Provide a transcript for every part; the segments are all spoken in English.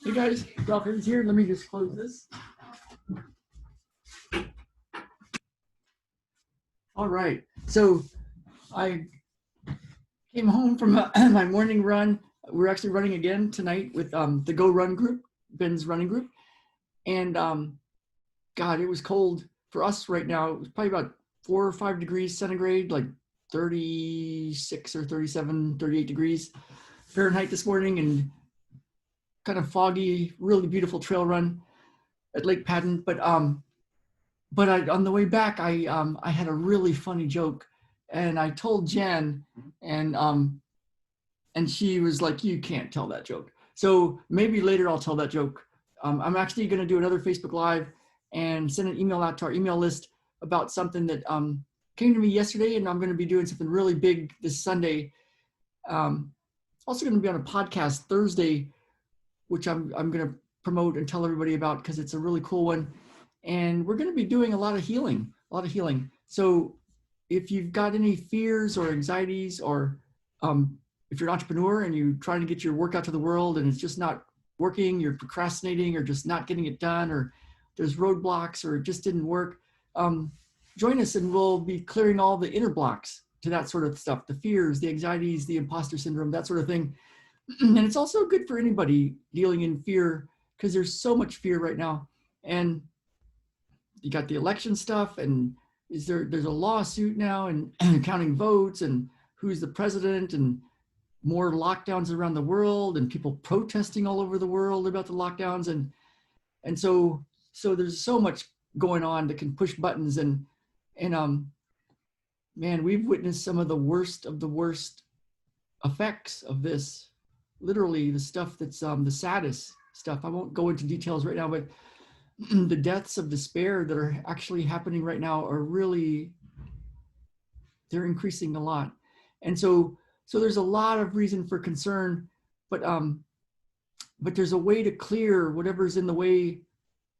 Hey guys, Ralph Evans here. Let me just close this. All right. So I came home from my morning run. We're actually running again tonight with the Go Run group, Ben's running group. And God, it was cold for us right now. It was probably about 4 or 5 degrees centigrade, like 36 or 37, 38 degrees Fahrenheit this morning, and kind of foggy, really beautiful trail run at Lake Padden. But on the way back, I had a really funny joke, and I told Jen, and she was like, "You can't tell that joke." So maybe later I'll tell that joke. I'm actually going to do another Facebook Live and send an email out to our email list about something that came to me yesterday, and I'm going to be doing something really big this Sunday. Also going to be on a podcast Thursday, which I'm going to promote and tell everybody about because it's a really cool one. And we're going to be doing a lot of healing. So if you've got any fears or anxieties, or if you're an entrepreneur and you're trying to get your work out to the world and it's just not working, you're procrastinating or just not getting it done, or there's roadblocks or it just didn't work, join us and we'll be clearing all the inner blocks to that sort of stuff, the fears, the anxieties, the imposter syndrome, that sort of thing. And it's also good for anybody dealing in fear, because there's so much fear right now. And you got the election stuff, and there's a lawsuit now, and counting votes, and who's the president, and more lockdowns around the world, and people protesting all over the world about the lockdowns. And so there's so much going on that can push buttons. And man, we've witnessed some of the worst effects of this. Literally the stuff that's the saddest stuff. I won't go into details right now, but the deaths of despair that are actually happening right now are really, they're increasing a lot. And so there's a lot of reason for concern, but there's a way to clear whatever's in the way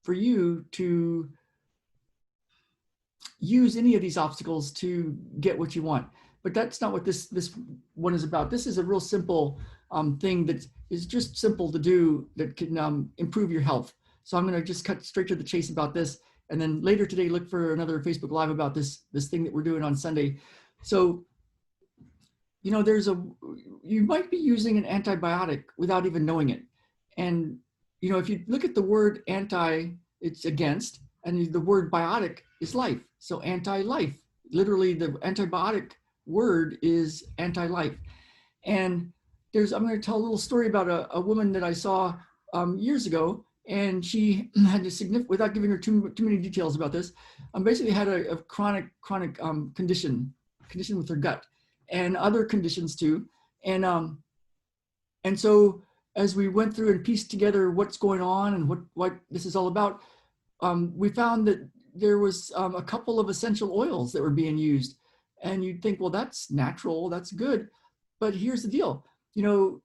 for you to use any of these obstacles to get what you want. But that's not what this one is about. This is a real simple thing that is just simple to do that can improve your health. So I'm going to just cut straight to the chase about this. And then later today, look for another Facebook Live about this thing that we're doing on Sunday. So, you know, you might be using an antibiotic without even knowing it. And, you know, if you look at the word anti, it's against, and the word biotic is life. So anti-life, literally the antibiotic word is anti-life. And I'm going to tell a little story about a woman that I saw years ago, and she had a significant, without giving her too many details about this, basically had a chronic condition with her gut, and other conditions too. And so as we went through and pieced together what's going on and what this is all about, we found that there was a couple of essential oils that were being used. And you'd think, well, that's natural, that's good. But here's the deal. You know,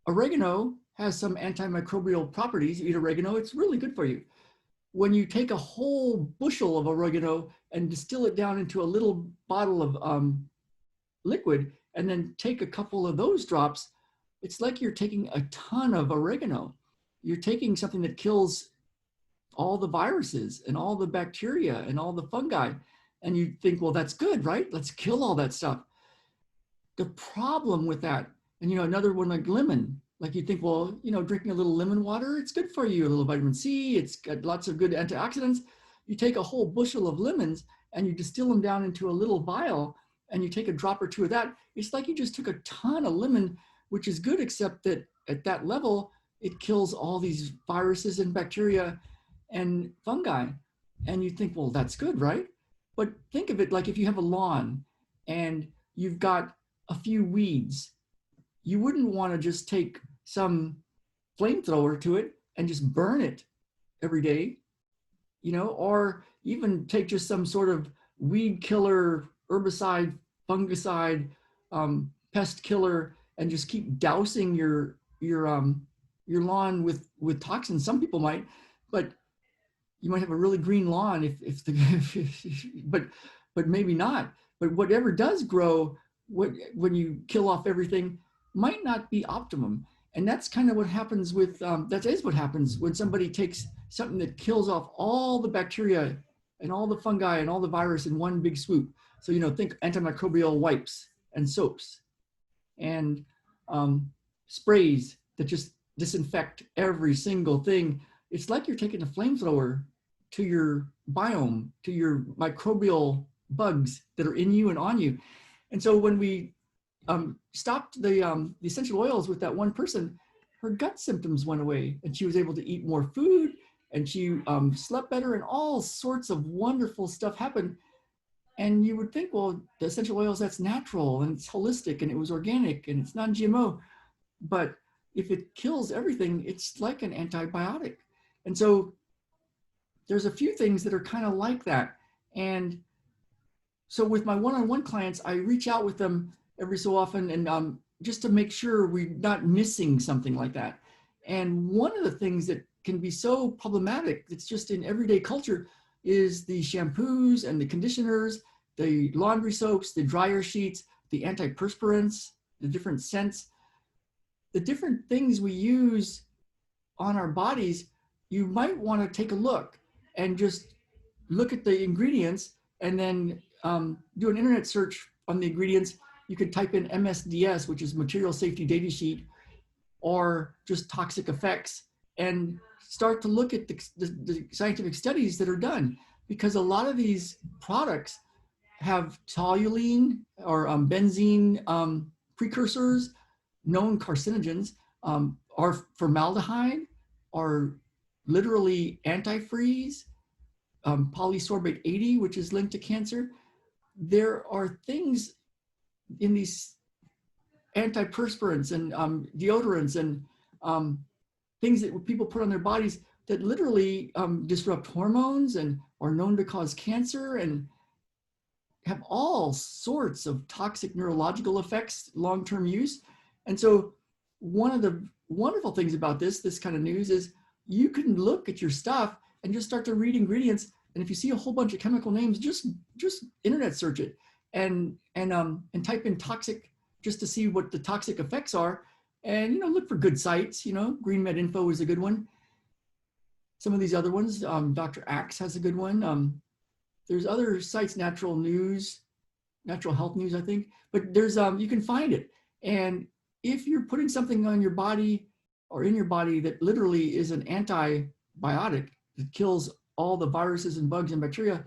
oregano has some antimicrobial properties. You eat oregano, it's really good for you. When you take a whole bushel of oregano and distill it down into a little bottle of liquid, and then take a couple of those drops, it's like you're taking a ton of oregano. You're taking something that kills all the viruses and all the bacteria and all the fungi. And you think, well, that's good, right? Let's kill all that stuff. The problem with that, and you know, another one like lemon, like you think, well, you know, drinking a little lemon water, it's good for you, a little vitamin C, it's got lots of good antioxidants. You take a whole bushel of lemons and you distill them down into a little vial, and you take a drop or two of that. It's like you just took a ton of lemon, which is good, except that at that level, it kills all these viruses and bacteria and fungi. And you think, well, that's good, right? But think of it like if you have a lawn and you've got a few weeds, you wouldn't want to just take some flamethrower to it and just burn it every day, you know, or even take just some sort of weed killer, herbicide, fungicide, pest killer, and just keep dousing your lawn with toxins. Some people might, but you might have a really green lawn but maybe not. But whatever does grow, when you kill off everything, might not be optimum. And that's kind of what happens with, that is what happens when somebody takes something that kills off all the bacteria and all the fungi and all the virus in one big swoop. So, you know, think antimicrobial wipes and soaps and sprays that just disinfect every single thing. It's like you're taking a flamethrower to your biome, to your microbial bugs that are in you and on you. And so when we stopped the essential oils with that one person, her gut symptoms went away and she was able to eat more food and she slept better and all sorts of wonderful stuff happened. And you would think, well, the essential oils, that's natural and it's holistic and it was organic and it's non-GMO. But if it kills everything, it's like an antibiotic. And so there's a few things that are kind of like that. And so with my one-on-one clients, I reach out with them every so often and just to make sure we're not missing something like that. And one of the things that can be so problematic, it's just in everyday culture, is the shampoos and the conditioners, the laundry soaps, the dryer sheets, the antiperspirants, the different scents, the different things we use on our bodies. You might want to take a look and just look at the ingredients and then do an internet search on the ingredients. You could type in MSDS, which is Material Safety Data Sheet, or just toxic effects, and start to look at the scientific studies that are done, because a lot of these products have toluene or benzene precursors, known carcinogens, are formaldehyde, are literally antifreeze, polysorbate 80, which is linked to cancer. There are things in these antiperspirants and deodorants and things that people put on their bodies that literally disrupt hormones and are known to cause cancer and have all sorts of toxic neurological effects, long-term use. And so one of the wonderful things about this kind of news is you can look at your stuff and just start to read ingredients. And if you see a whole bunch of chemical names, just internet search it and type in toxic just to see what the toxic effects are. And, you know, look for good sites. You know, Green Med Info is a good one. Some of these other ones, Dr. Axe has a good one. There's other sites, Natural News, Natural Health News, I think. But there's you can find it. And if you're putting something on your body or in your body that literally is an antibiotic that kills all the viruses and bugs and bacteria,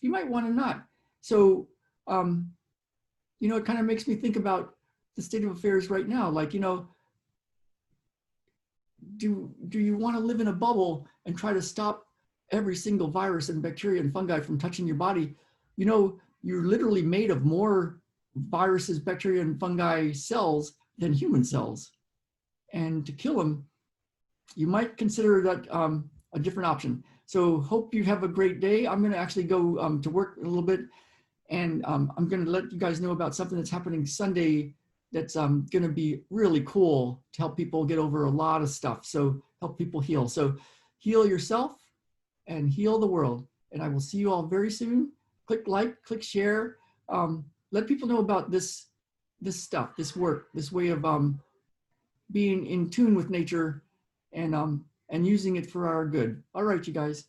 you might want to not. So, you know, it kind of makes me think about the state of affairs right now. Like, you know, do you want to live in a bubble and try to stop every single virus and bacteria and fungi from touching your body? You know, you're literally made of more viruses, bacteria, and fungi cells than human cells. And to kill them, you might consider that a different option. So hope you have a great day. I'm going to actually go to work a little bit. And I'm going to let you guys know about something that's happening Sunday that's going to be really cool to help people get over a lot of stuff. So help people heal. So heal yourself and heal the world. And I will see you all very soon. Click like, click share. Let people know about this stuff, this work, this way of being in tune with nature and using it for our good. All right, you guys.